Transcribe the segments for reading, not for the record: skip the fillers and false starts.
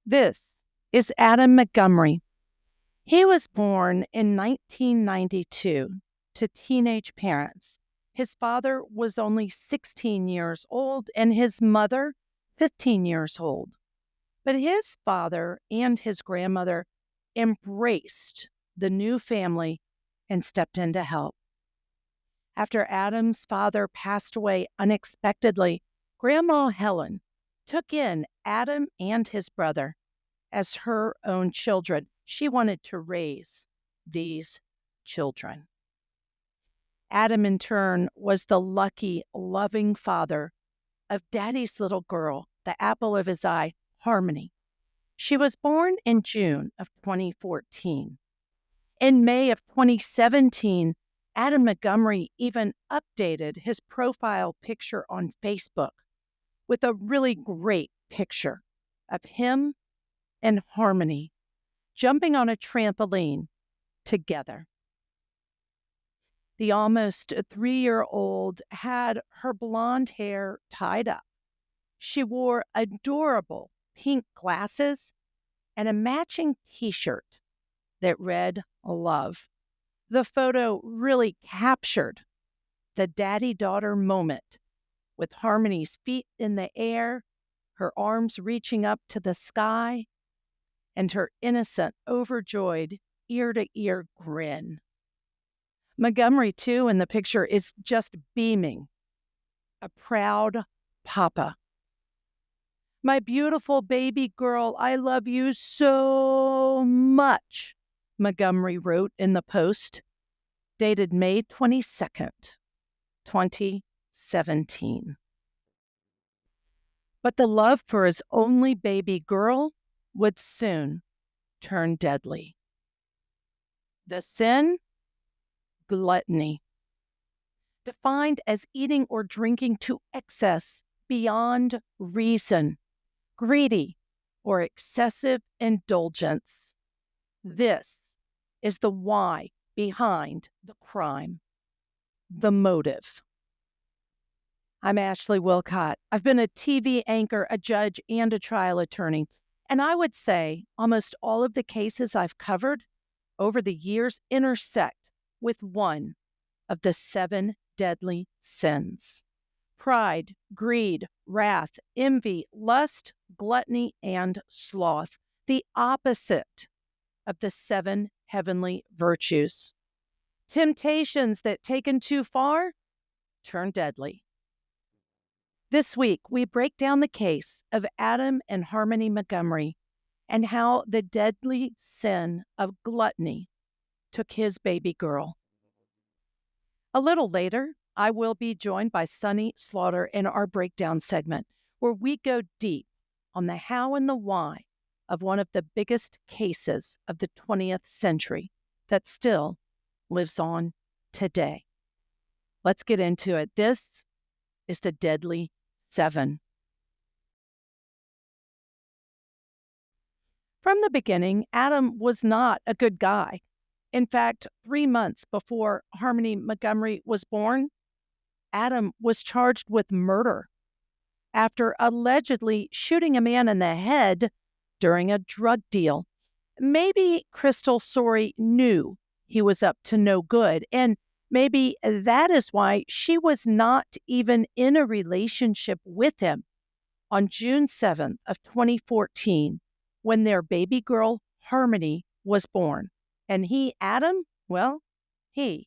This is Adam Montgomery. He was born in 1992 to teenage parents. His father was only 16 years old and his mother 15 years old. But his father and his grandmother embraced the new family and stepped in to help. After Adam's father passed away unexpectedly, Grandma Helen took in Adam and his brother as her own children. She wanted to raise these children. Adam, in turn, was the lucky, loving father of Daddy's little girl, the apple of his eye, Harmony. She was born in June of 2014. In May of 2017, Adam Montgomery even updated his profile picture on Facebook with a really great picture of him and Harmony jumping on a trampoline together. The almost 3-year-old had her blonde hair tied up. She wore adorable pink glasses and a matching t-shirt that read "Love." The photo really captured the daddy-daughter moment, with Harmony's feet in the air, her arms reaching up to the sky, and her innocent, overjoyed, ear-to-ear grin. Montgomery, too, in the picture is just beaming, a proud papa. "My beautiful baby girl, I love you so much," Montgomery wrote in the post, dated May 22nd, 2017. But the love for his only baby girl would soon turn deadly. The sin? Gluttony. Defined as eating or drinking to excess beyond reason, greedy or excessive indulgence. This is the why behind the crime, the motive. I'm Ashley Willcott. I've been a TV anchor, a judge, and a trial attorney. And I would say almost all of the cases I've covered over the years intersect with one of the 7 deadly sins: pride, greed, wrath, envy, lust, gluttony, and sloth, the opposite of the 7 heavenly virtues. Temptations that, taken too far, turn deadly. This week, we break down the case of Adam and Harmony Montgomery and how the deadly sin of gluttony took his baby girl. A little later, I will be joined by Sunny Slaughter in our breakdown segment, where we go deep on the how and the why of one of the biggest cases of the 20th century that still lives on today. Let's get into it. This is the Deadly 7. From the beginning, Adam was not a good guy. In fact, 3 months before Harmony Montgomery was born, Adam was charged with murder after allegedly shooting a man in the head during a drug deal. Maybe Crystal Sorey knew he was up to no good, and maybe that is why she was not even in a relationship with him on June 7th of 2014, when their baby girl, Harmony, was born. And he, Adam, well, he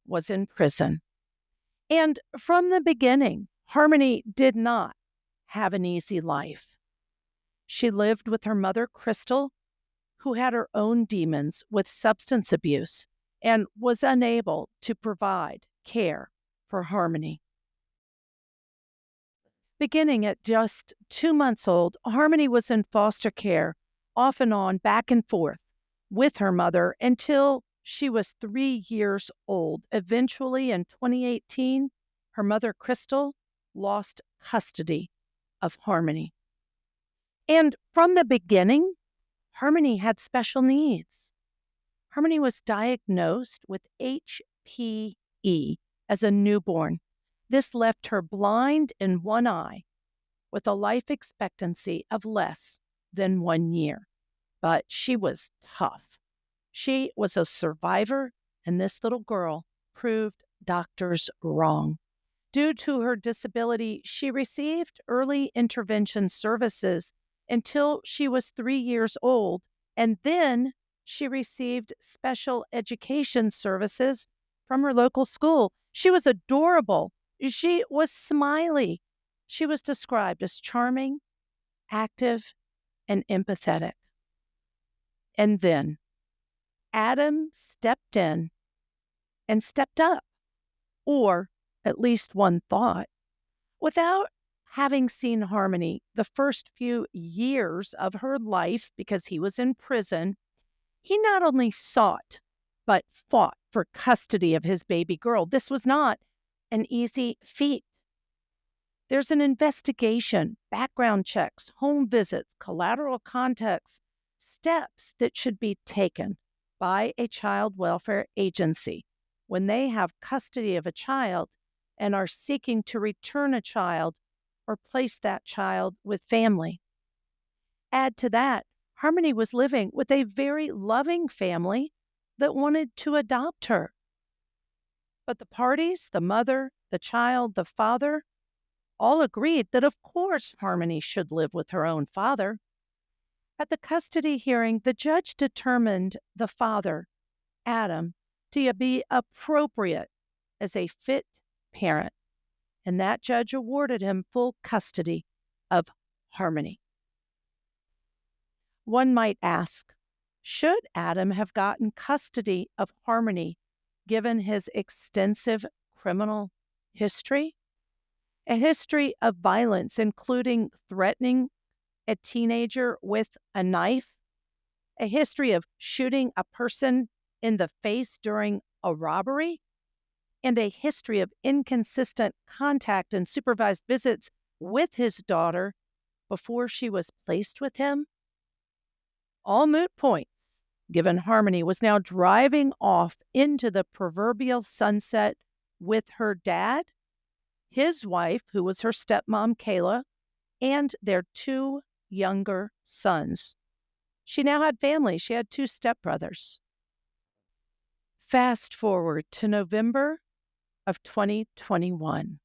was in prison. And from the beginning, Harmony did not have an easy life. She lived with her mother, Crystal, who had her own demons with substance abuse and was unable to provide care for Harmony. Beginning at just 2 months old, Harmony was in foster care, off and on, back and forth, with her mother until she was 3 years old. Eventually, in 2018, her mother, Crystal, lost custody of Harmony. And from the beginning, Harmony had special needs. Harmony was diagnosed with HPE as a newborn. This left her blind in one eye with a life expectancy of less than 1 year, but she was tough. She was a survivor, and this little girl proved doctors wrong. Due to her disability, she received early intervention services until she was 3 years old, and then she received special education services from her local school. She was adorable. She was smiley. She was described as charming, active, and empathetic. And then Adam stepped in and stepped up, or at least one thought. Without having seen Harmony the first few years of her life because he was in prison, he not only sought, but fought for custody of his baby girl. This was not an easy feat. There's an investigation, background checks, home visits, collateral context, steps that should be taken by a child welfare agency when they have custody of a child and are seeking to return a child or place that child with family. Add to that, Harmony was living with a very loving family that wanted to adopt her. But the parties, the mother, the child, the father, all agreed that of course Harmony should live with her own father. At the custody hearing, the judge determined the father, Adam, to be appropriate as a fit parent, and that judge awarded him full custody of Harmony. One might ask, should Adam have gotten custody of Harmony given his extensive criminal history? A history of violence, including threatening a teenager with a knife, a history of shooting a person in the face during a robbery, and a history of inconsistent contact and supervised visits with his daughter before she was placed with him? All moot points, given Harmony was now driving off into the proverbial sunset with her dad, his wife, who was her stepmom, Kayla, and their 2 younger sons. She now had family. She had 2 stepbrothers. Fast forward to November of 2021.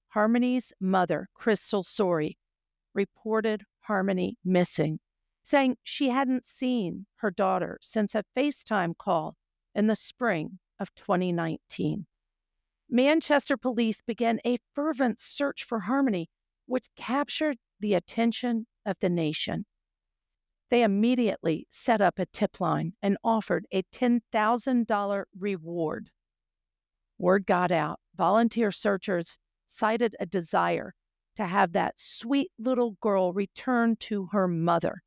Harmony's mother, Crystal Sorey, reported Harmony missing, saying she hadn't seen her daughter since a FaceTime call in the spring of 2019. Manchester police began a fervent search for Harmony, which captured the attention of the nation. They immediately set up a tip line and offered a $10,000 reward. Word got out. Volunteer searchers cited a desire to have that sweet little girl return to her mother.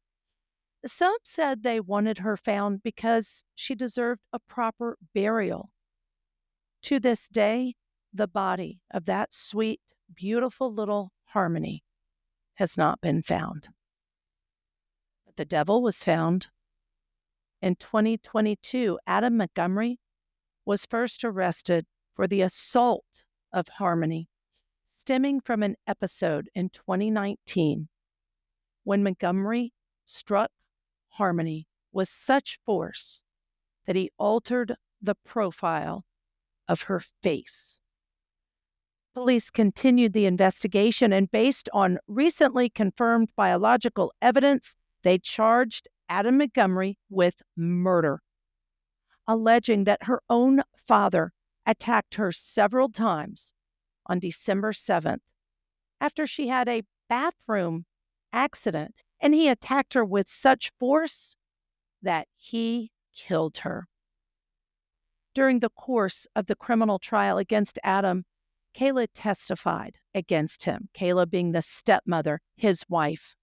Some said they wanted her found because she deserved a proper burial. To this day, the body of that sweet, beautiful little Harmony has not been found. But the devil was found. In 2022, Adam Montgomery was first arrested for the assault of Harmony, stemming from an episode in 2019 when Montgomery struck Harmony with such force that he altered the profile of her face. Police continued the investigation, and based on recently confirmed biological evidence, they charged Adam Montgomery with murder, alleging that her own father attacked her several times on December 7th after she had a bathroom accident, and he attacked her with such force that he killed her. During the course of the criminal trial against Adam, Kayla testified against him, Kayla being the stepmother, his wife.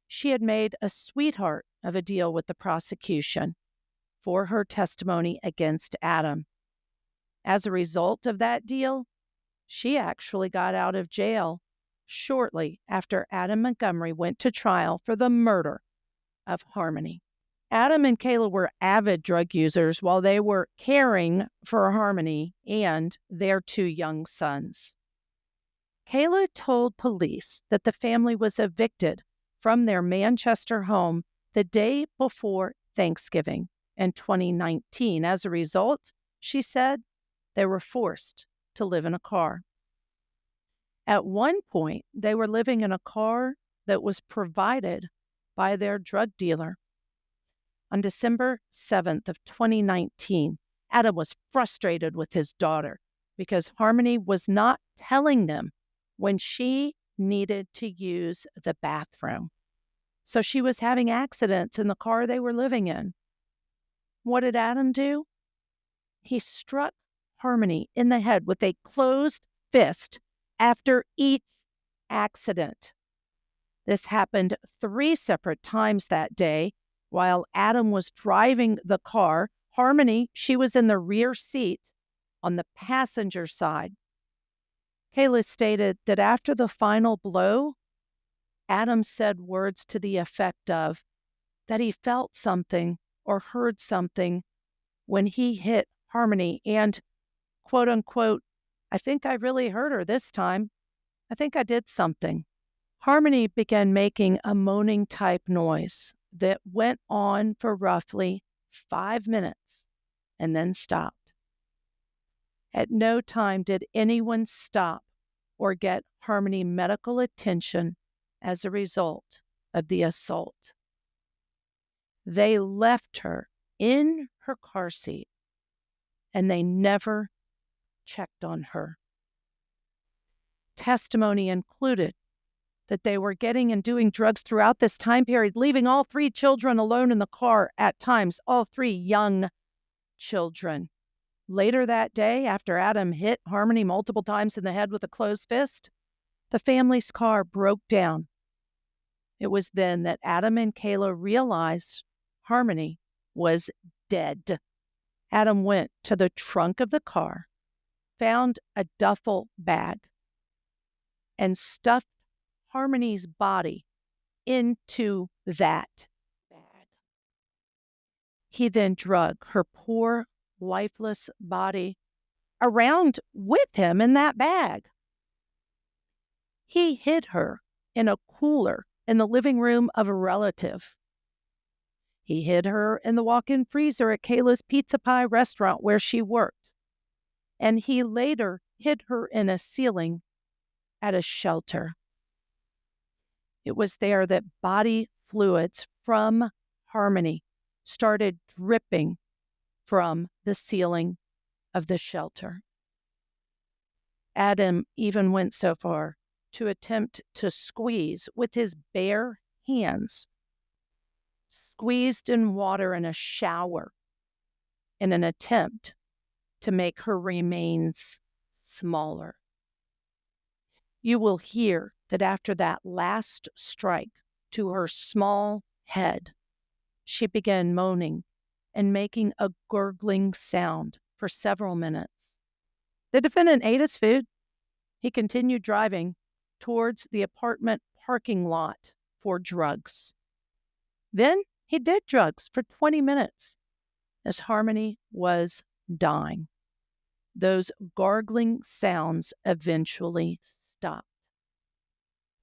She had made a sweetheart of a deal with the prosecution for her testimony against Adam. As a result of that deal, she actually got out of jail shortly after Adam Montgomery went to trial for the murder of Harmony. Adam and Kayla were avid drug users while they were caring for Harmony and their 2 young sons. Kayla told police that the family was evicted from their Manchester home the day before Thanksgiving in 2019. As a result, she said, they were forced to live in a car. At one point, they were living in a car that was provided by their drug dealer. On December 7th of 2019, Adam was frustrated with his daughter because Harmony was not telling them when she needed to use the bathroom. So she was having accidents in the car they were living in. What did Adam do? He struck Harmony in the head with a closed fist after each accident. This happened 3 separate times that day while Adam was driving the car. Harmony, she was in the rear seat on the passenger side. Kayla stated that after the final blow, Adam said words to the effect of that he felt something or heard something when he hit Harmony and, quote unquote, I think I really hurt her this time. I think I did something. Harmony began making a moaning type noise that went on for roughly 5 minutes and then stopped. At no time did anyone stop or get Harmony medical attention as a result of the assault. They left her in her car seat and they never checked on her. Testimony included that they were getting and doing drugs throughout this time period, leaving all 3 children alone in the car at times, all 3 young children. Later that day, after Adam hit Harmony multiple times in the head with a closed fist, the family's car broke down. It was then that Adam and Kayla realized Harmony was dead. Adam went to the trunk of the car, found a duffel bag, and stuffed Harmony's body into that bag. He then drug her poor, lifeless body around with him in that bag. He hid her in a cooler in the living room of a relative. He hid her in the walk-in freezer at Kayla's Pizza Pie restaurant where she worked. And he later hid her in a ceiling at a shelter. It was there that body fluids from Harmony started dripping from the ceiling of the shelter. Adam even went so far to attempt to squeeze with his bare hands, squeezed in water in a shower in an attempt to make her remains smaller. You will hear that after that last strike to her small head, she began moaning and making a gurgling sound for several minutes. The defendant ate his food. He continued driving towards the apartment parking lot for drugs. Then he did drugs for 20 minutes as Harmony was dying. Those gargling sounds eventually stopped.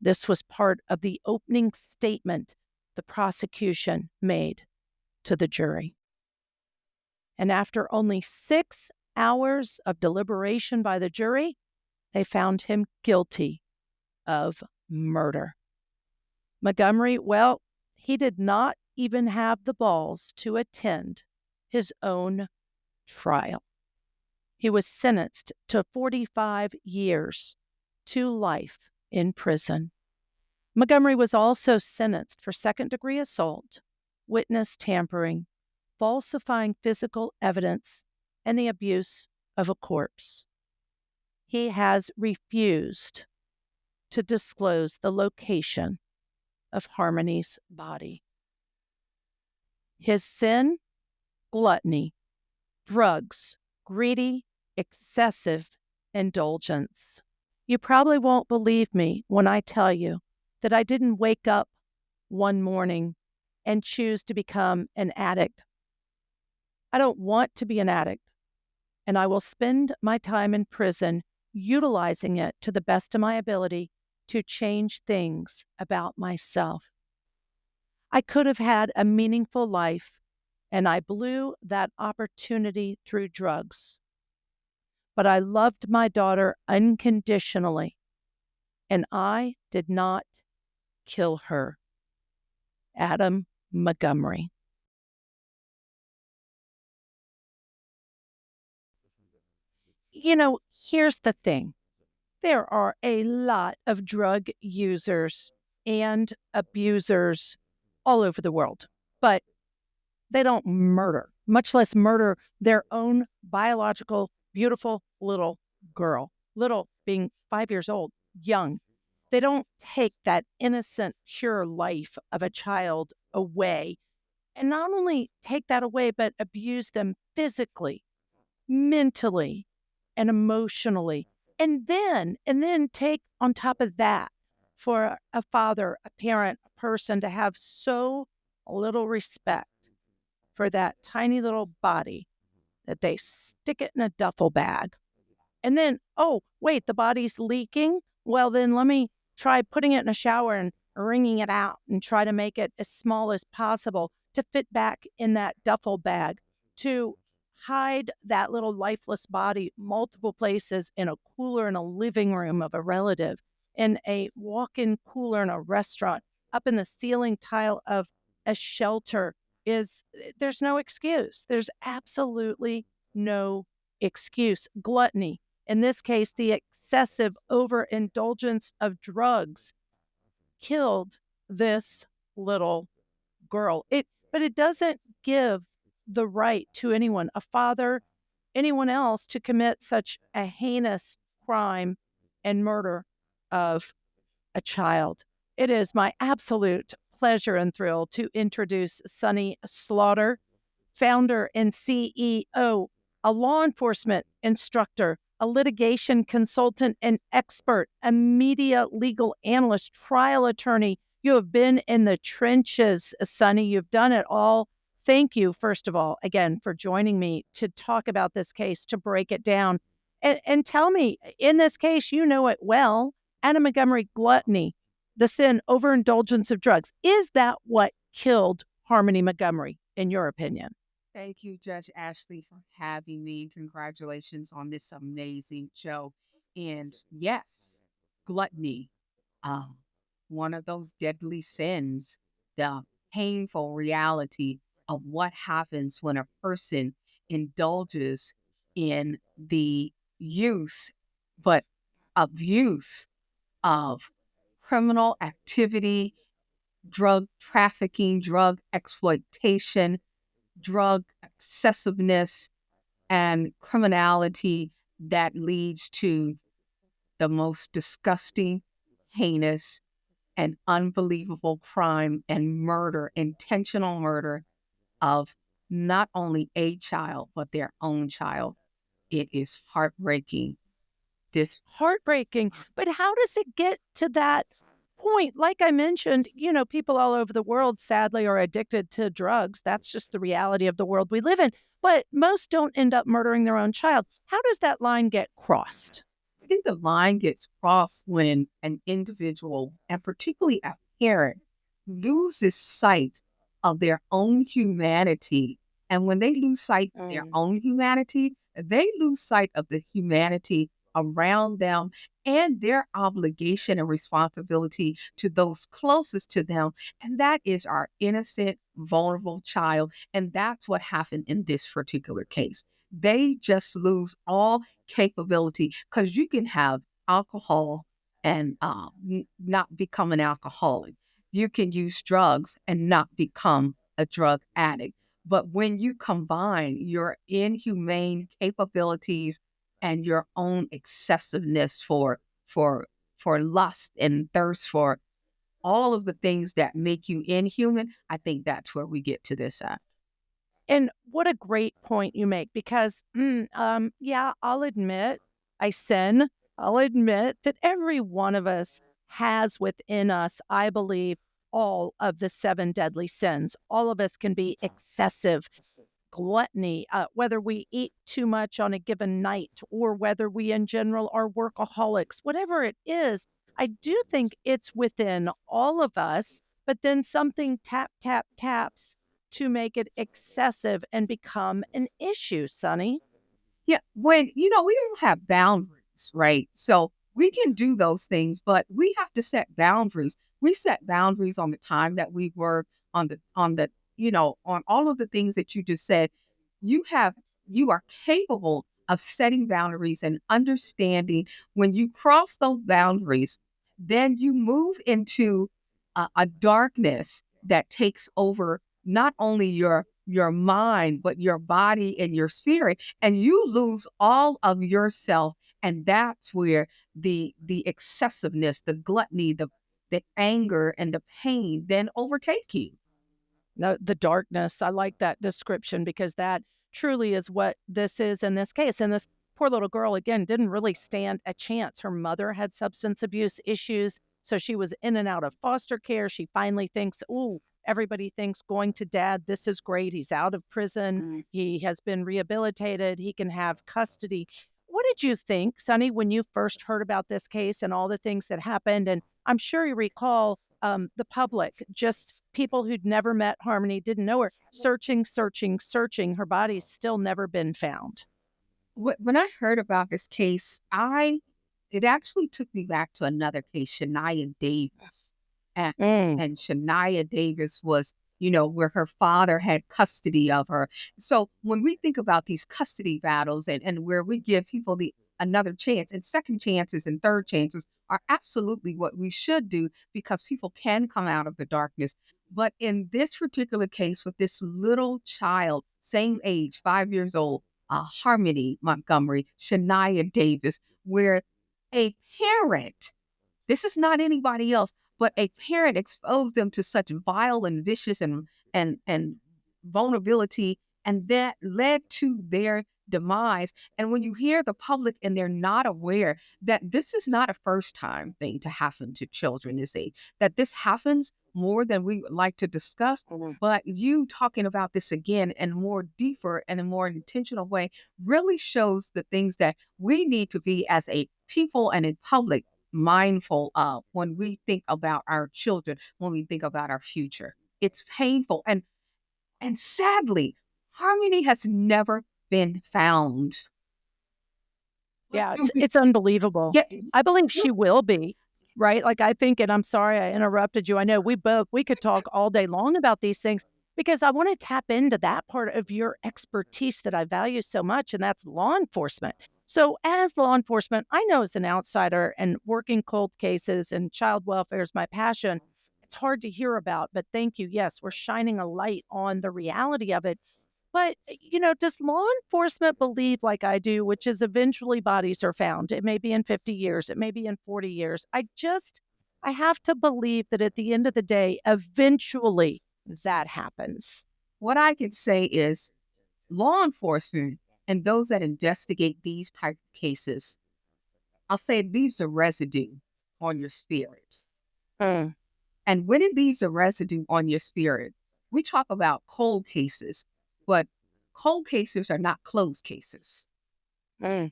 This was part of the opening statement the prosecution made to the jury. And after only 6 hours of deliberation by the jury, they found him guilty of murder. Montgomery, well, he did not even have the balls to attend his own trial. He was sentenced to 45 years to life in prison. Montgomery was also sentenced for second-degree assault, witness tampering, falsifying physical evidence, and the abuse of a corpse. He has refused to disclose the location of Harmony's body. His sin? Gluttony, drugs, greedy, excessive indulgence. You probably won't believe me when I tell you that I didn't wake up one morning and choose to become an addict. I don't want to be an addict, and I will spend my time in prison utilizing it to the best of my ability to change things about myself. I could have had a meaningful life, and I blew that opportunity through drugs. But I loved my daughter unconditionally, and I did not kill her. Adam Montgomery. Here's the thing. There are a lot of drug users and abusers all over the world, but they don't murder, much less murder their own biological, beautiful little girl. Little being 5 years old, young. They don't take that innocent, pure life of a child away. And not only take that away, but abuse them physically, mentally, and emotionally. And then take on top of that for a father, a parent, a person to have so little respect for that tiny little body that they stick it in a duffel bag. And then, oh, wait, the body's leaking? Well, then let me try putting it in a shower and wringing it out and try to make it as small as possible to fit back in that duffel bag, to hide that little lifeless body multiple places, in a cooler in a living room of a relative, in a walk-in cooler in a restaurant, up in the ceiling tile of a shelter. There's no excuse. There's absolutely no excuse. Gluttony, in this case, the excessive overindulgence of drugs, killed this little girl. But it doesn't give the right to anyone, a father, anyone else, to commit such a heinous crime and murder of a child. It is my absolute pleasure and thrill to introduce Sunny Slaughter, founder and CEO, a law enforcement instructor, a litigation consultant and expert, a media legal analyst, trial attorney. You have been in the trenches, Sunny. You've done it all. Thank you, first of all, again, for joining me to talk about this case, to break it down. And tell me, in this case, you know it well, Adam Montgomery, gluttony, the sin, overindulgence of drugs. Is that what killed Harmony Montgomery, in your opinion? Thank you, Judge Ashley, for having me. Congratulations on this amazing show. And yes, gluttony, um, one of those deadly sins, the painful reality of what happens when a person indulges in the use, but abuse of criminal activity, drug trafficking, drug exploitation, drug excessiveness, and criminality that leads to the most disgusting, heinous, and unbelievable crime and murder, intentional murder of not only a child, but their own child. It is heartbreaking. Heartbreaking. But how does it get to that point? Like I mentioned, people all over the world, sadly, are addicted to drugs. That's just the reality of the world we live in. But most don't end up murdering their own child. How does that line get crossed? I think the line gets crossed when an individual, and particularly a parent, loses sight of their own humanity. And when they lose sight of their own humanity, they lose sight of the humanity around them and their obligation and responsibility to those closest to them. And that is our innocent, vulnerable child. And that's what happened in this particular case. They just lose all capability, because you can have alcohol and not become an alcoholic. You can use drugs and not become a drug addict. But when you combine your inhumane capabilities and your own excessiveness for lust and thirst for all of the things that make you inhuman, I think that's where we get to this at. And what a great point you make, because, yeah, I'll admit I sin. I'll admit that every one of us has within us, I believe, all of the 7 deadly sins. All of us can be excessive. Gluttony, whether we eat too much on a given night or whether we in general are workaholics, whatever it is, I do think it's within all of us. but then something taps to make it excessive and become an issue, Sonny. Yeah, when, we don't have boundaries, right? So we can do those things, but we have to set boundaries. We set boundaries on the time that we work, on all of the things that you just said. You have, you are capable of setting boundaries and understanding when you cross those boundaries, then you move into a darkness that takes over not only your mind, but your body and your spirit, and you lose all of yourself. And that's where the excessiveness, the gluttony, the anger and the pain then overtake you. The darkness. I like that description because that truly is what this is in this case. And this poor little girl, again, didn't really stand a chance. Her mother had substance abuse issues. So she was in and out of foster care. She finally thinks, ooh, everybody thinks going to dad, this is great. He's out of prison. He has been rehabilitated. He can have custody. What did you think, Sonny, when you first heard about this case and all the things that happened? And I'm sure you recall the public, just people who'd never met Harmony, didn't know her, searching. Her body's still never been found. When I heard about this case, it actually took me back to another case, Shania Davis. And, and Shania Davis was, where her father had custody of her. So when we think about these custody battles and where we give people another chance, and second chances and third chances are absolutely what we should do, because people can come out of the darkness. But in this particular case with this little child, same age, 5 years old, Harmony Montgomery, Shania Davis, where a parent, this is not anybody else, but a parent exposed them to such vile and vicious and vulnerability, and that led to their demise. And when you hear the public and they're not aware that this is not a first time thing to happen to children this age, that this happens more than we would like to discuss, but you talking about this again in a more deeper and a more intentional way really shows the things that we need to be as a people and in public mindful of when we think about our children, when we think about our future. It's painful. And sadly, Harmony has never been found. Yeah, it's unbelievable. Yeah. I believe she will be, right? Like, I think, and I'm sorry I interrupted you. I know we could talk all day long about these things because I want to tap into that part of your expertise that I value so much, and that's law enforcement. So as law enforcement, I know as an outsider and working cold cases and child welfare is my passion, it's hard to hear about, but thank you. Yes, we're shining a light on the reality of it. But, does law enforcement believe like I do, which is eventually bodies are found? It may be in 50 years. It may be in 40 years. I have to believe that at the end of the day, eventually that happens. What I can say is law enforcement and those that investigate these type of cases, I'll say it leaves a residue on your spirit. And when it leaves a residue on your spirit, we talk about cold cases, but cold cases are not closed cases. Good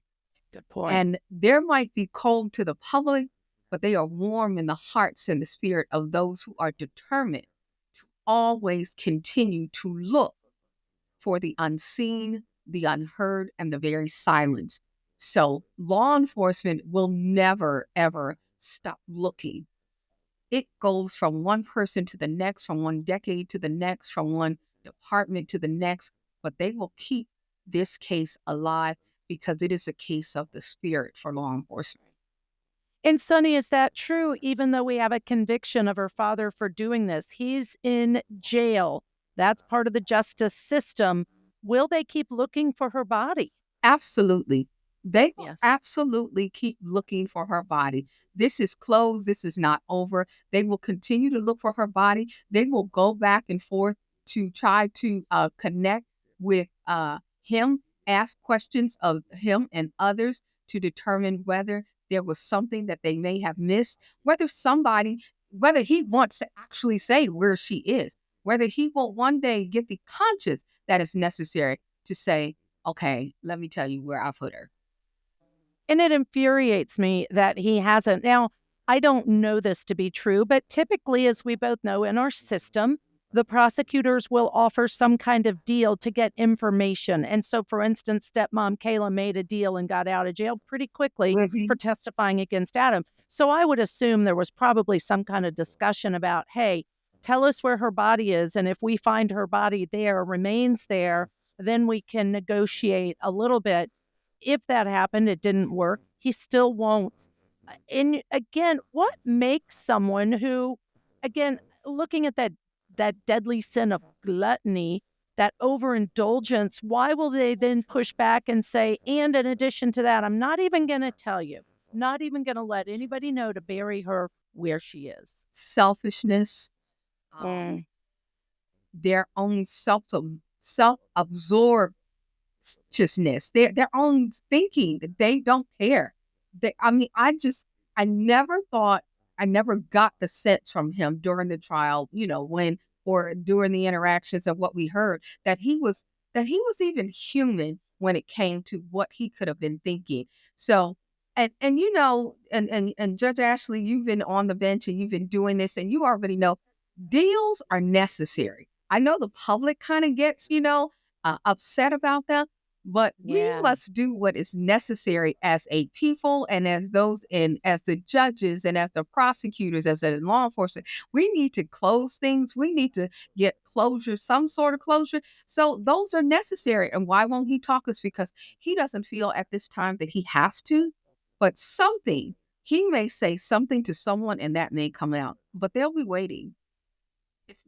point. And there might be cold to the public, but they are warm in the hearts and the spirit of those who are determined to always continue to look for the unseen, the unheard, and the very silence. So law enforcement will never, ever stop looking. It goes from one person to the next, from one decade to the next, from one department to the next, but they will keep this case alive because it is a case of the spirit for law enforcement. And Sonny, is that true? Even though we have a conviction of her father for doing this, he's in jail. That's part of the justice system. Will they keep looking for her body? Absolutely. They will absolutely keep looking for her body. This is closed. This is not over. They will continue to look for her body. They will go back and forth to try to connect with him, ask questions of him and others to determine whether there was something that they may have missed, whether he wants to actually say where she is, whether he will one day get the conscience that is necessary to say, okay, let me tell you where I put her. And it infuriates me that he hasn't. Now, I don't know this to be true, but typically, as we both know in our system, the prosecutors will offer some kind of deal to get information. And so, for instance, stepmom Kayla made a deal and got out of jail pretty quickly for testifying against Adam. So I would assume there was probably some kind of discussion about, hey, tell us where her body is. And if we find her body there, remains there, then we can negotiate a little bit. If that happened, it didn't work. He still won't. And again, what makes someone who, again, looking at that deadly sin of gluttony, that overindulgence, why will they then push back and say, and in addition to that, I'm not even going to tell you, not even going to let anybody know to bury her where she is? Selfishness, their own self-absorbedness, their own thinking that they don't care. I never got the sense from him during the trial, or during the interactions of what we heard, that he was even human when it came to what he could have been thinking. So, and Judge Ashley, you've been on the bench and you've been doing this, and you already know deals are necessary. I know the public kind of gets, upset about them, but we must do what is necessary as a people, and as the judges and as the prosecutors, as the law enforcement. We need to close things. We need to get closure, some sort of closure. So those are necessary. And why won't he talk? Is because he doesn't feel at this time that he has to, but he may say something to someone and that may come out, but they'll be waiting.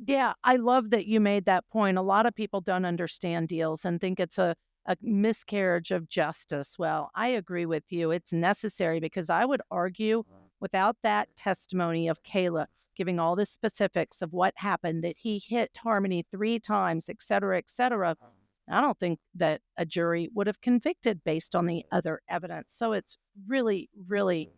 Yeah, I love that you made that point. A lot of people don't understand deals and think it's a miscarriage of justice. Well, I agree with you. It's necessary, because I would argue without that testimony of Kayla giving all the specifics of what happened, that he hit Harmony 3 times, et cetera, I don't think that a jury would have convicted based on the other evidence. So it's really, really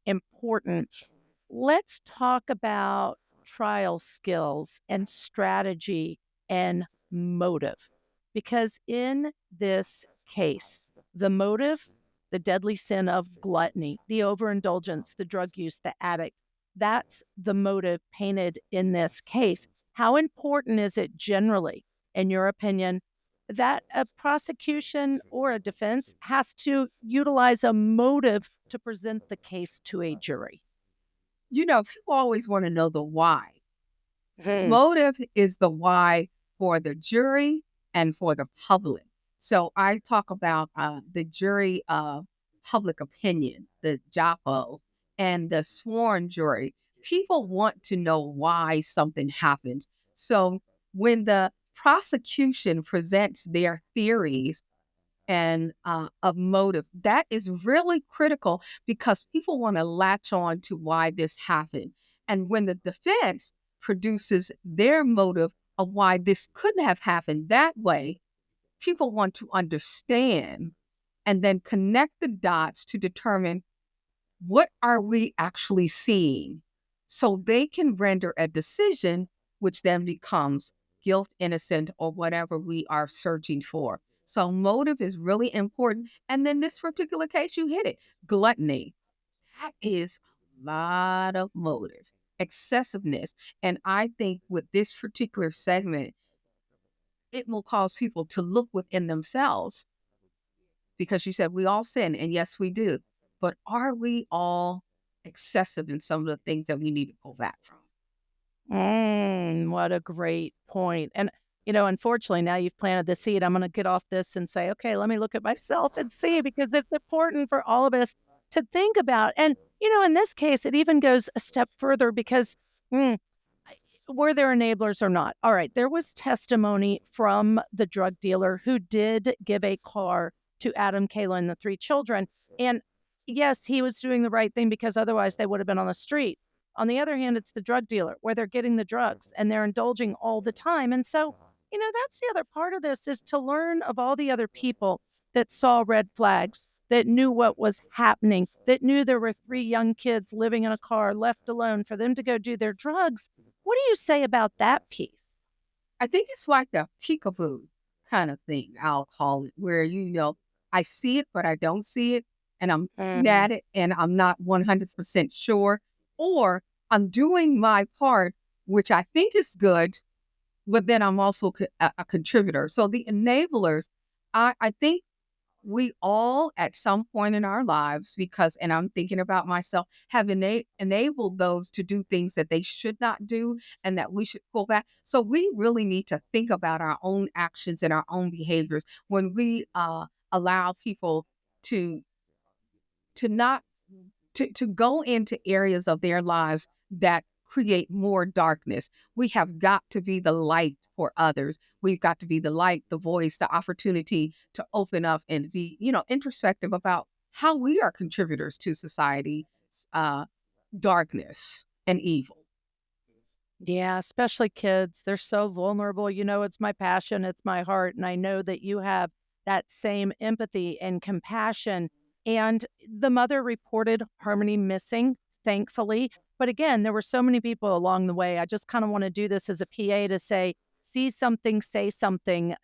important. Let's talk about trial skills and strategy and motive. Because in this case, the motive, the deadly sin of gluttony, the overindulgence, the drug use, the addict, that's the motive painted in this case. How important is it generally, in your opinion, that a prosecution or a defense has to utilize a motive to present the case to a jury? People always want to know the why. Motive is the why for the jury and for the public. So I talk about the jury public opinion, the JAPO, and the sworn jury. People want to know why something happens. So when the prosecution presents their theories and of motive, that is really critical, because people want to latch on to why this happened. And when the defense produces their motive of why this couldn't have happened that way, people want to understand and then connect the dots to determine, what are we actually seeing, so they can render a decision, which then becomes guilt, innocent, or whatever we are searching for. So motive is really important. And then this particular case, you hit it. Gluttony. That is a lot of motive. Excessiveness. And I think with this particular segment, it will cause people to look within themselves, because you said we all sin, and yes, we do. But are we all excessive in some of the things that we need to pull back from? What a great point. And, unfortunately, now you've planted the seed. I'm going to get off this and say, okay, let me look at myself and see, because it's important for all of us to think about. And, in this case, it even goes a step further, because were there enablers or not? All right, there was testimony from the drug dealer who did give a car to Adam, Kayla, and the 3 children. And yes, he was doing the right thing, because otherwise they would have been on the street. On the other hand, it's the drug dealer, where they're getting the drugs and they're indulging all the time. And so, that's the other part of this, is to learn of all the other people that saw red flags, that knew what was happening, that knew there were 3 young kids living in a car left alone for them to go do their drugs. What do you say about that piece? I think it's like a peekaboo kind of thing, I'll call it, where, I see it, but I don't see it. And I'm at it, and I'm not 100% sure. or I'm doing my part, which I think is good, but then I'm also a contributor. So the enablers, I think we all at some point in our lives, because, and I'm thinking about myself, have enabled those to do things that they should not do and that we should pull back. So we really need to think about our own actions and our own behaviors when we allow people to not to go into areas of their lives that create more darkness. We have got to be the light for others. We've got to be the light, the voice, the opportunity to open up and be, introspective about how we are contributors to society, darkness and evil. Yeah, especially kids. They're so vulnerable. It's my passion, it's my heart. And I know that you have that same empathy and compassion. And the mother reported Harmony missing, thankfully. But again, there were so many people along the way. I just kind of want to do this as a PA to say, see something, say something.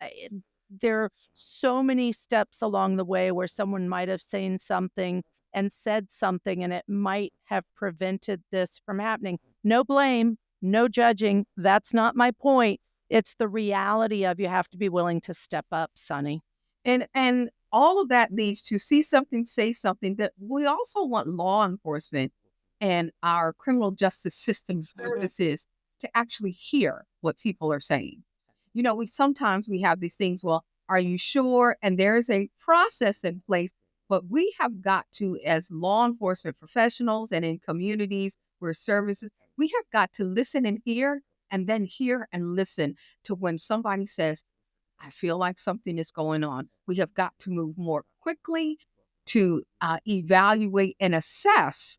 There are so many steps along the way where someone might have seen something and said something, and it might have prevented this from happening. No blame. No judging. That's not my point. It's the reality of you have to be willing to step up, Sonny. And all of that leads to see something, say something. That we also want law enforcement and our criminal justice system services to actually hear what people are saying. We sometimes we have these things, well, are you sure? And there's a process in place, but we have got to, as law enforcement professionals and in communities where services, we have got to listen and hear, and then hear and listen to when somebody says, I feel like something is going on. We have got to move more quickly to evaluate and assess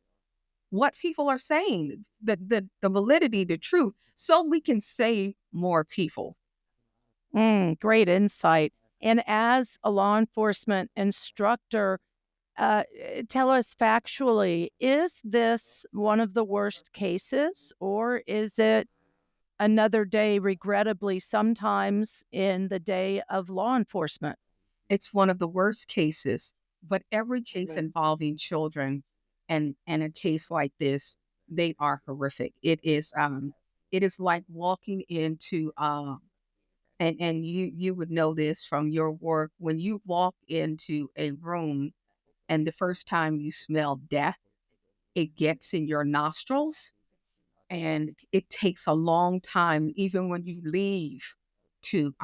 what people are saying, the validity, the truth, so we can save more people. Great insight. And as a law enforcement instructor, tell us factually, is this one of the worst cases, or is it another day, regrettably, sometimes in the day of law enforcement? It's one of the worst cases, but every case involving children and a case like this, they are horrific. It is like walking into and you would know this from your work, when you walk into a room and the first time you smell death, it gets in your nostrils, and it takes a long time, even when you leave, to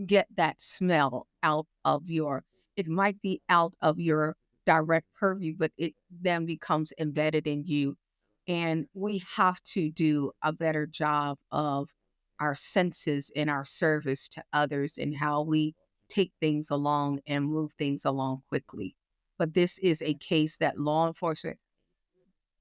get that smell out of it might be out of your direct purview, but it then becomes embedded in you. And we have to do a better job of our senses in our service to others and how we take things along and move things along quickly. But this is a case that law enforcement,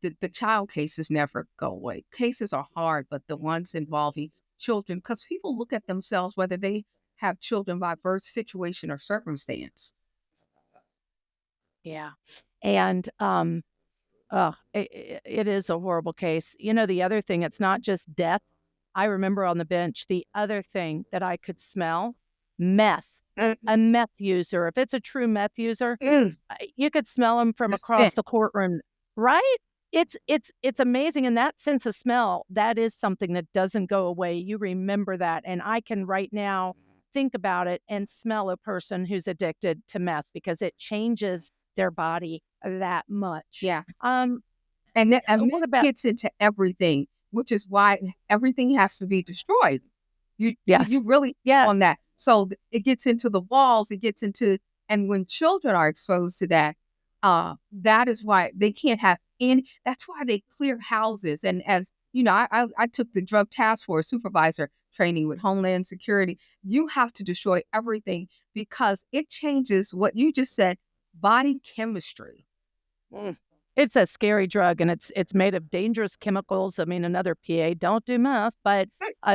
the child cases never go away. Cases are hard, but the ones involving children, because people look at themselves, whether they have children by birth, situation, or circumstance. Yeah. And it is a horrible case. The other thing, it's not just death. I remember on the bench, the other thing that I could smell, meth. A meth user. If it's a true meth user, you could smell them from across the courtroom, right? It's amazing. In that sense of smell, that is something that doesn't go away. You remember that. And I can right now think about it and smell a person who's addicted to meth because it changes their body that much. Yeah. And what about gets into everything, which is why everything has to be destroyed. You really on that. So it gets into the walls, and when children are exposed to that, that is why they can't have that's why they clear houses. And as you know, I took the drug task force supervisor training with Homeland Security. You have to destroy everything because it changes what you just said, body chemistry. It's a scary drug, and it's made of dangerous chemicals. I mean, another PA, don't do meth, but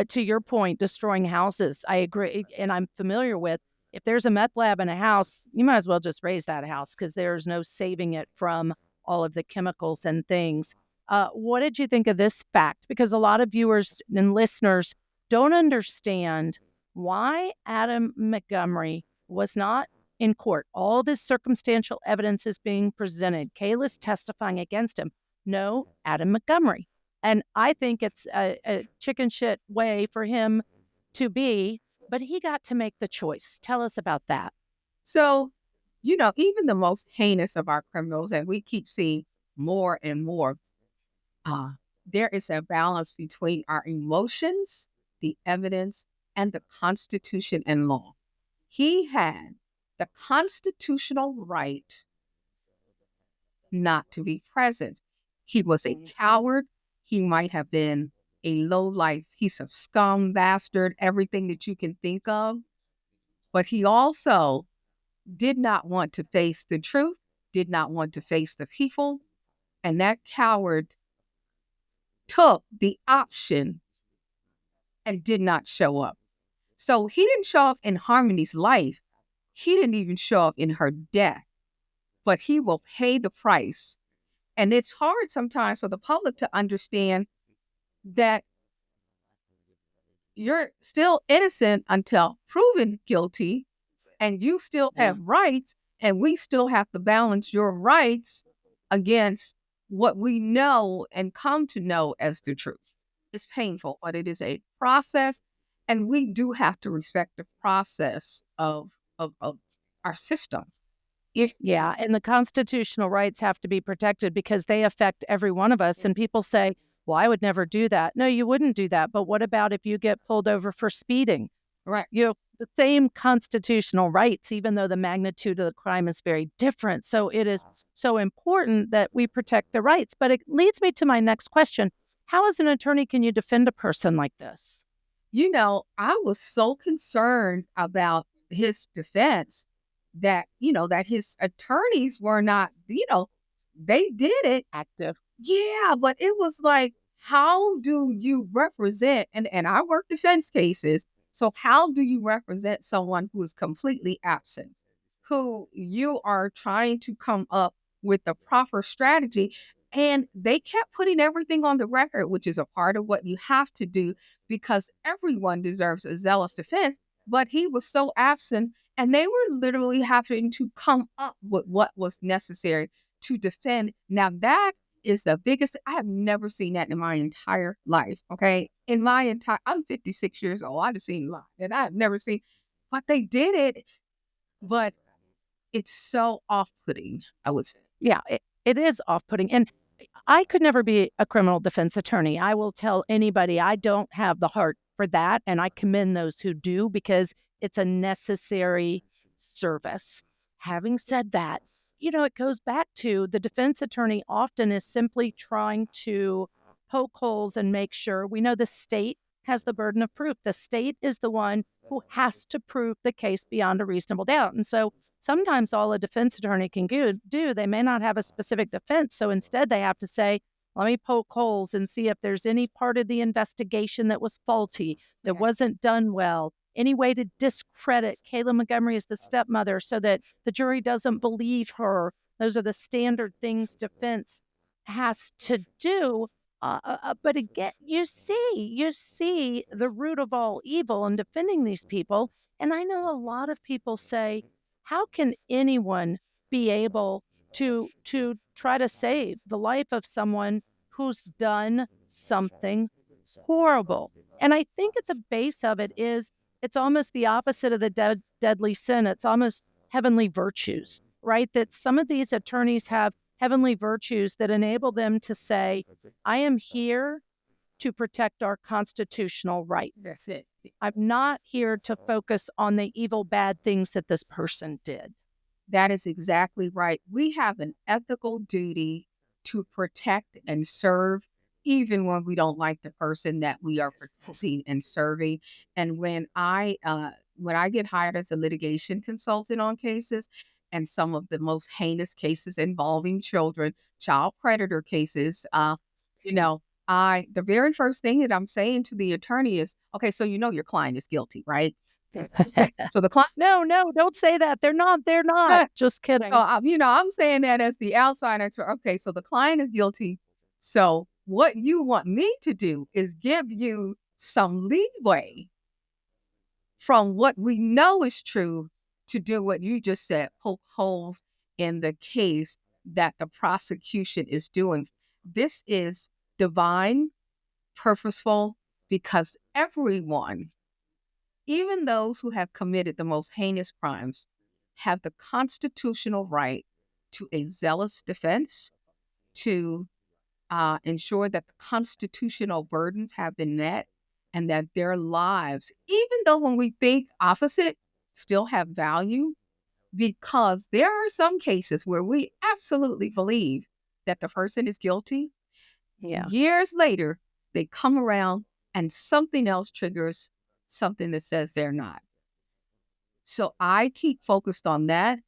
to your point, destroying houses, I agree, and I'm familiar with, if there's a meth lab in a house, you might as well just raise that house because there's no saving it from all of the chemicals and things. What did you think of this fact? Because a lot of viewers and listeners don't understand why Adam Montgomery was not in court. All this circumstantial evidence is being presented. Kayla's testifying against him. No, Adam Montgomery. And I think it's a chicken shit way for him to be, but he got to make the choice. Tell us about that. So, even the most heinous of our criminals, and we keep seeing more and more, there is a balance between our emotions, the evidence, and the Constitution and law. He had the constitutional right not to be present. He was a coward. He might have been a low-life piece of scum, bastard, everything that you can think of. But he also did not want to face the truth, did not want to face the people. And that coward took the option and did not show up. So he didn't show up in Harmony's life. He didn't even show up in her death, but he will pay the price. And it's hard sometimes for the public to understand that you're still innocent until proven guilty, and you still have rights, and we still have to balance your rights against what we know and come to know as the truth. It's painful, but it is a process, and we do have to respect the process of our system. Yeah, and the constitutional rights have to be protected because they affect every one of us. And people say, well, I would never do that. No, you wouldn't do that. But what about if you get pulled over for speeding? Right. The same constitutional rights, even though the magnitude of the crime is very different. So it is so important that we protect the rights. But it leads me to my next question. How, as an attorney, can you defend a person like this? I was so concerned about his defense that his attorneys were not, they did it. Active. Yeah, but it was like, how do you represent, and I work defense cases, so how do you represent someone who is completely absent, who you are trying to come up with the proper strategy? And they kept putting everything on the record, which is a part of what you have to do because everyone deserves a zealous defense. But he was so absent, and they were literally having to come up with what was necessary to defend. Now, that is the biggest. I have never seen that in my entire life. Okay. I'm 56 years old. I've seen a lot, and I've never seen, but they did it. But it's so off-putting, I would say. Yeah, it is off-putting. And I could never be a criminal defense attorney. I will tell anybody I don't have the heart for that. And I commend those who do because it's a necessary service. Having said that, it goes back to the defense attorney often is simply trying to poke holes and make sure. We know the state has the burden of proof. The state is the one who has to prove the case beyond a reasonable doubt. And so sometimes all a defense attorney can do, they may not have a specific defense. So instead they have to say, let me poke holes and see if there's any part of the investigation that was faulty, that wasn't done well, any way to discredit Kayla Montgomery as the stepmother so that the jury doesn't believe her. Those are the standard things defense has to do. But again, you see the root of all evil in defending these people. And I know a lot of people say, how can anyone be able to try to save the life of someone who's done something horrible? And I think at the base of it is, it's almost the opposite of the deadly sin. It's almost heavenly virtues, right? That some of these attorneys have heavenly virtues that enable them to say, I am here to protect our constitutional right. That's it. I'm not here to focus on the evil, bad things that this person did. That is exactly right. We have an ethical duty to protect and serve, even when we don't like the person that we are protecting and serving. And when I get hired as a litigation consultant on cases, and some of the most heinous cases involving children, child predator cases, the very first thing that I'm saying to the attorney is, okay, so your client is guilty, right? So the client. No, don't say that. They're not. Just kidding. So, I'm saying that as the outsider. Okay, so the client is guilty. So what you want me to do is give you some leeway from what we know is true to do what you just said, poke holes in the case that the prosecution is doing. This is divine, purposeful, because everyone, even those who have committed the most heinous crimes, have the constitutional right to a zealous defense, to ensure that the constitutional burdens have been met and that their lives, even though when we think opposite, still have value, because there are some cases where we absolutely believe that the person is guilty. Yeah. Years later, they come around and something else triggers something that says they're not. So I keep focused on that.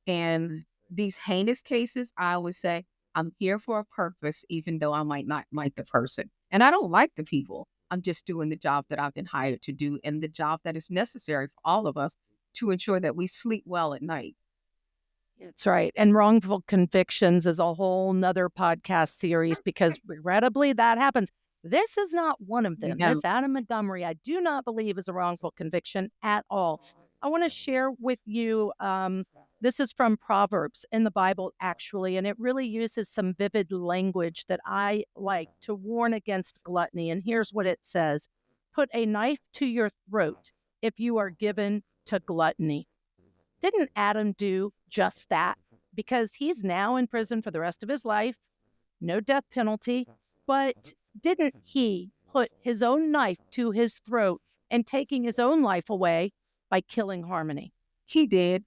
And these heinous cases, I always say, I'm here for a purpose, even though I might not like the person. And I don't like the people. I'm just doing the job that I've been hired to do and the job that is necessary for all of us to ensure that we sleep well at night. That's right. And wrongful convictions is a whole nother podcast series because regrettably that happens. This is not one of them. No. Miss Adam Montgomery, I do not believe is a wrongful conviction at all. I want to share with you, this is from Proverbs in the Bible, actually, and it really uses some vivid language that I like to warn against gluttony. And here's what it says: put a knife to your throat if you are given to gluttony. Didn't Adam do just that? Because he's now in prison for the rest of his life, no death penalty, but didn't he put his own knife to his throat and taking his own life away by killing Harmony? He did,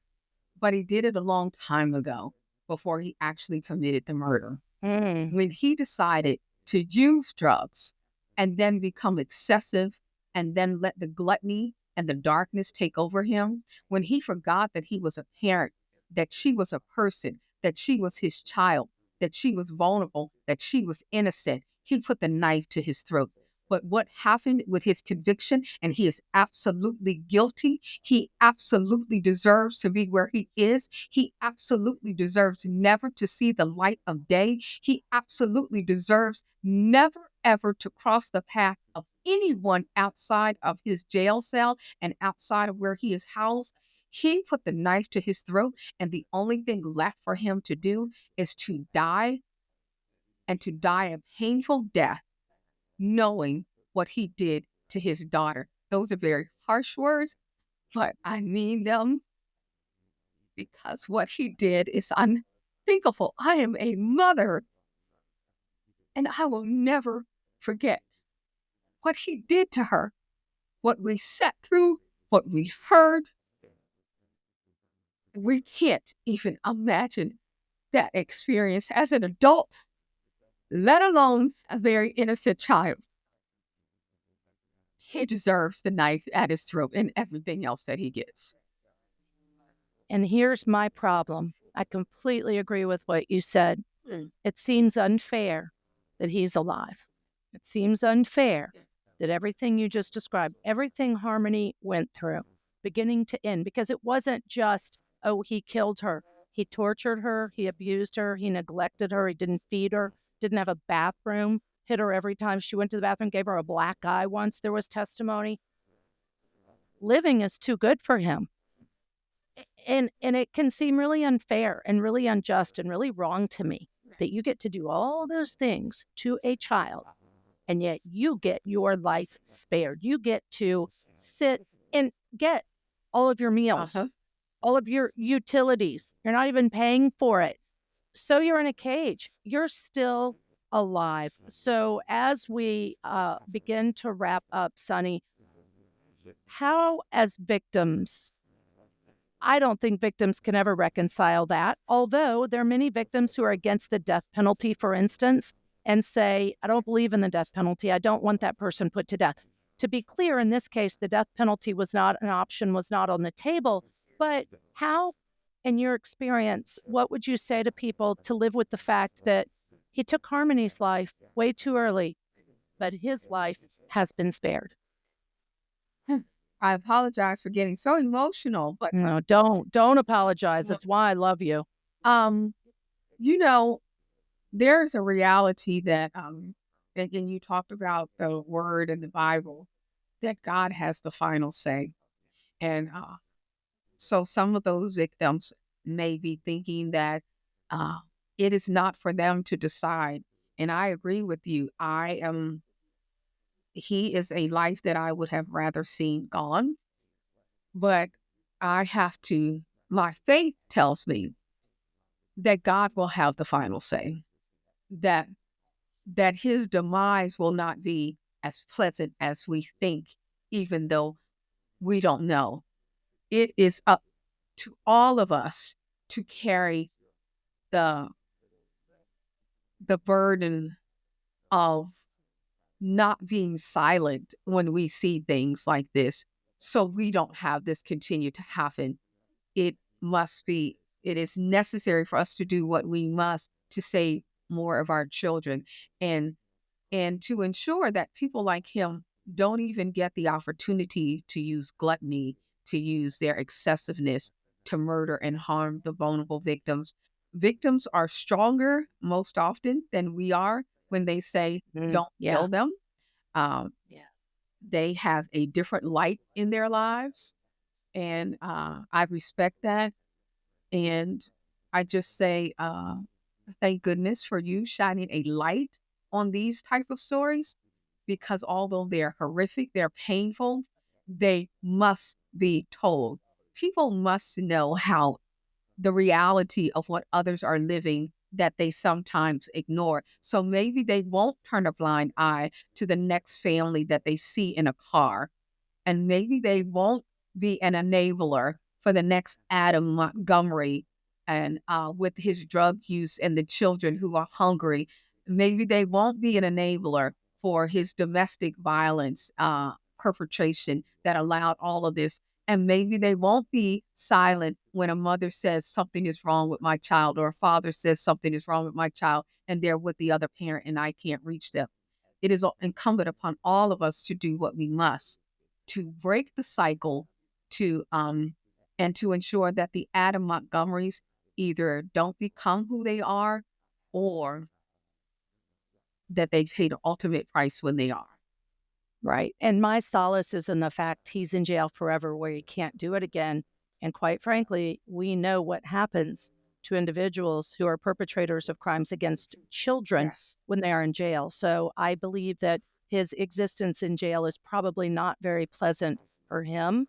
but he did it a long time ago before he actually committed the murder. When he decided to use drugs and then become excessive and then let the gluttony and the darkness take over him, when he forgot that he was a parent, that she was a person, that she was his child, that she was vulnerable, that she was innocent, he put the knife to his throat. But what happened with his conviction, and he is absolutely guilty. He absolutely deserves to be where he is. He absolutely deserves never to see the light of day. He absolutely deserves never, ever to cross the path of anyone outside of his jail cell and outside of where he is housed. He put the knife to his throat, and the only thing left for him to do is to die, and to die a painful death, knowing what he did to his daughter. Those are very harsh words, but I mean them because what he did is unthinkable. I am a mother, and I will never forget what he did to her, what we sat through, what we heard. We can't even imagine that experience as an adult, let alone a very innocent child. He deserves the knife at his throat and everything else that he gets. And here's my problem. I completely agree with what you said. It seems unfair that he's alive. It seems unfair that everything you just described, everything Harmony went through, beginning to end, because it wasn't just, oh, he killed her. He tortured her. He abused her. He neglected her. He didn't feed her, didn't have a bathroom, hit her every time she went to the bathroom, gave her a black eye once. There was testimony. Living is too good for him. And it can seem really unfair and really unjust and really wrong to me that you get to do all those things to a child, and yet you get your life spared. You get to sit and get all of your meals, all of your utilities. You're not even paying for it. So you're in a cage. You're still alive. So as we begin to wrap up, Sonny, how as victims, I don't think victims can ever reconcile that, although there are many victims who are against the death penalty, for instance, and say, I don't believe in the death penalty. I don't want that person put to death. To be clear, in this case, the death penalty was not an option, was not on the table. But how, in your experience, what would you say to people to live with the fact that he took Harmony's life way too early, but his life has been spared? I apologize for getting so emotional, but no, don't apologize. That's why I love you. You know, there's a reality that, and you talked about the word in the Bible, that God has the final say. And so some of those victims may be thinking that it is not for them to decide And I agree with you. He is a life that I would have rather seen gone, but my faith tells me that God will have the final say, that his demise will not be as pleasant as we think, even though we don't know. It is up to all of us to carry the burden of not being silent when we see things like this, so we don't have this continue to happen. It is necessary for us to do what we must to save more of our children, and to ensure that people like him don't even get the opportunity to use gluttony, to use their excessiveness to murder and harm the vulnerable victims. Victims are stronger most often than we are when they say, don't Yeah. kill them. Yeah. They have a different light in their lives, and I respect that. And I just say, thank goodness for you shining a light on these type of stories, because although they're horrific, they're painful, they must be told. People must know how the reality of what others are living that they sometimes ignore. So maybe they won't turn a blind eye to the next family that they see in a car. And maybe they won't be an enabler for the next Adam Montgomery and with his drug use and the children who are hungry. Maybe they won't be an enabler for his domestic violence perpetration that allowed all of this. And maybe they won't be silent when a mother says something is wrong with my child, or a father says something is wrong with my child, and they're with the other parent and I can't reach them. It is incumbent upon all of us to do what we must to break the cycle, to and to ensure that the Adam Montgomerys either don't become who they are, or that they pay the ultimate price when they are. Right. And my solace is in the fact he's in jail forever where he can't do it again. And quite frankly, we know what happens to individuals who are perpetrators of crimes against children Yes. when they are in jail. So I believe that his existence in jail is probably not very pleasant for him.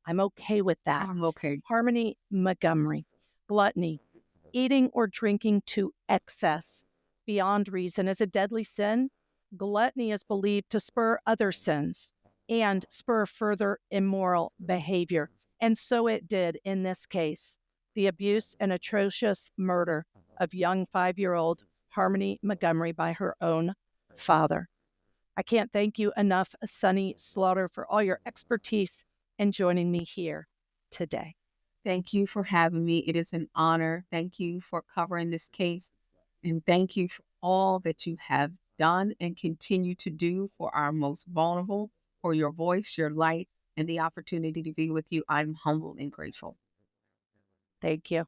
I'm okay with that. I'm okay. Harmony Montgomery, gluttony, eating or drinking to excess beyond reason is a deadly sin. Gluttony is believed to spur other sins and spur further immoral behavior. And so it did in this case. The abuse and atrocious murder of young 5-year-old Harmony Montgomery by her own father. I can't thank you enough, Sunny Slaughter, for all your expertise and joining me here today. Thank you for having me. It is an honor. Thank you for covering this case. And thank you for all that you have done and continue to do for our most vulnerable, for your voice, your light, and the opportunity to be with you. I'm humbled and grateful. Thank you.